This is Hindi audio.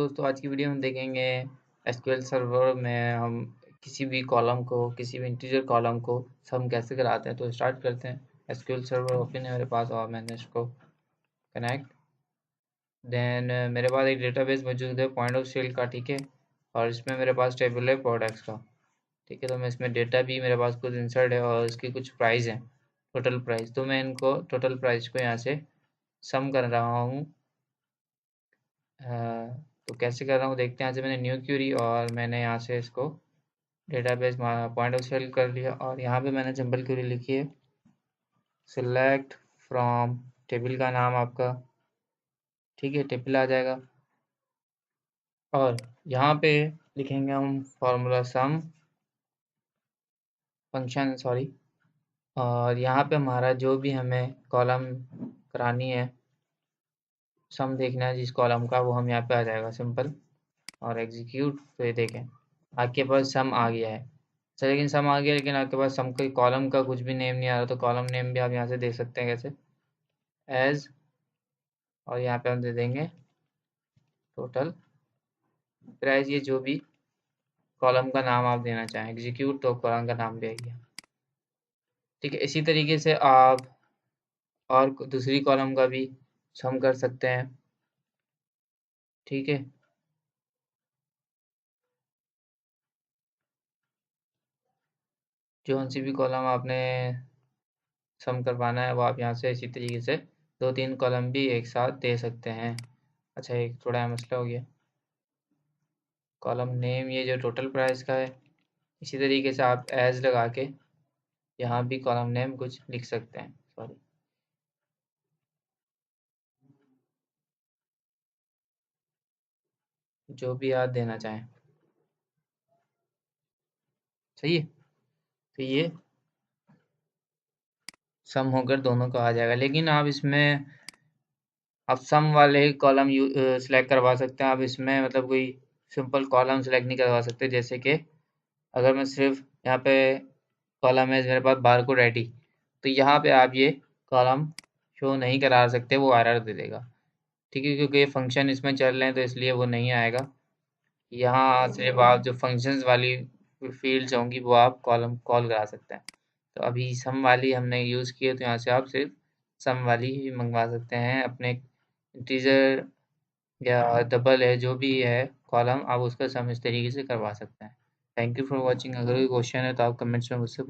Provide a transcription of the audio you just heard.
दोस्तों आज की वीडियो में देखेंगे एसक्यूएल सर्वर में हम किसी भी कॉलम को किसी भी इंटीजर कॉलम को सम कैसे कराते हैं। तो स्टार्ट करते हैं। एसक्यूएल सर्वर ओपन है मेरे पास और मैंने इसको कनेक्ट। देन मेरे पास एक डेटाबेस मौजूद है पॉइंट ऑफ सेल का, ठीक है। और इसमें मेरे पास टेबल है प्रोडक्ट्स का, ठीक है। तो मैं इसमें डेटा भी मेरे पास कुछ इंसर्ट है और इसकी कुछ प्राइस है, टोटल प्राइस। तो मैं इनको टोटल प्राइस को यहाँ से सम कर रहा हूँ। तो कैसे कर रहा हूँ देखते हैं। यहाँ से मैंने न्यू क्यूरी और मैंने यहाँ से इसको डेटाबेस पॉइंट ऑफ सेल कर लिया और यहाँ पे मैंने सिंपल क्यूरी लिखी है सिलेक्ट फ्रॉम टेबल का नाम आपका, ठीक है, टेबल आ जाएगा। और यहाँ पे लिखेंगे हम फॉर्मूला सम फंक्शन, सॉरी। और यहाँ पे हमारा जो भी हमें कॉलम करानी है, सम देखना है जिस कॉलम का, वो हम यहाँ पे आ जाएगा सिंपल और एग्जीक्यूट। तो ये देखें आपके पास सम आ गया है। अच्छा, लेकिन सम आ गया, लेकिन आपके पास सम के कॉलम का कुछ भी नेम नहीं आ रहा। तो कॉलम नेम भी आप यहाँ से दे सकते हैं कैसे, एज, और यहाँ पे हम दे देंगे टोटल प्राइस। ये जो भी कॉलम का नाम आप देना चाहें, एग्जीक्यूट, तो कॉलम का नाम भी आ गया, ठीक है। इसी तरीके से आप और दूसरी कॉलम का भी सम कर सकते हैं, ठीक है। जो सी भी कॉलम आपने सम करवाना है वो आप यहाँ से इसी तरीके से 2-3 कॉलम भी एक साथ दे सकते हैं। अच्छा, एक थोड़ा मसला हो गया, कॉलम नेम ये जो टोटल प्राइस का है, इसी तरीके से आप एज लगा के यहाँ भी कॉलम नेम कुछ लिख सकते हैं, सॉरी। जो भी आप देना चाहें, सही है। तो ये सम होकर दोनों का आ जाएगा। लेकिन आप इसमें आप सम वाले कॉलम सिलेक्ट करवा सकते हैं। आप इसमें मतलब कोई सिंपल कॉलम सेलेक्ट नहीं करवा सकते। जैसे कि अगर मैं सिर्फ यहाँ पे कॉलम है मेरे पास बारकोड आईडी, तो यहाँ पे आप ये कॉलम शो नहीं करा सकते, वो एरर दे देगा, ठीक है। क्योंकि ये फंक्शन इसमें चल रहे हैं तो इसलिए वो नहीं आएगा। यहाँ सिर्फ आप जो फंक्शंस वाली फील्ड्स होंगी वो आप कॉलम कॉल करा सकते हैं। तो अभी सम वाली हमने यूज़ की है, तो यहाँ से आप सिर्फ सम वाली ही मंगवा सकते हैं। अपने इंटीजर या डबल है जो भी है कॉलम, आप उसका सम इस तरीके से करवा सकते हैं। Thank you for watching. अगर कोई क्वेश्चन है तो आप कमेंट्स में मुझसे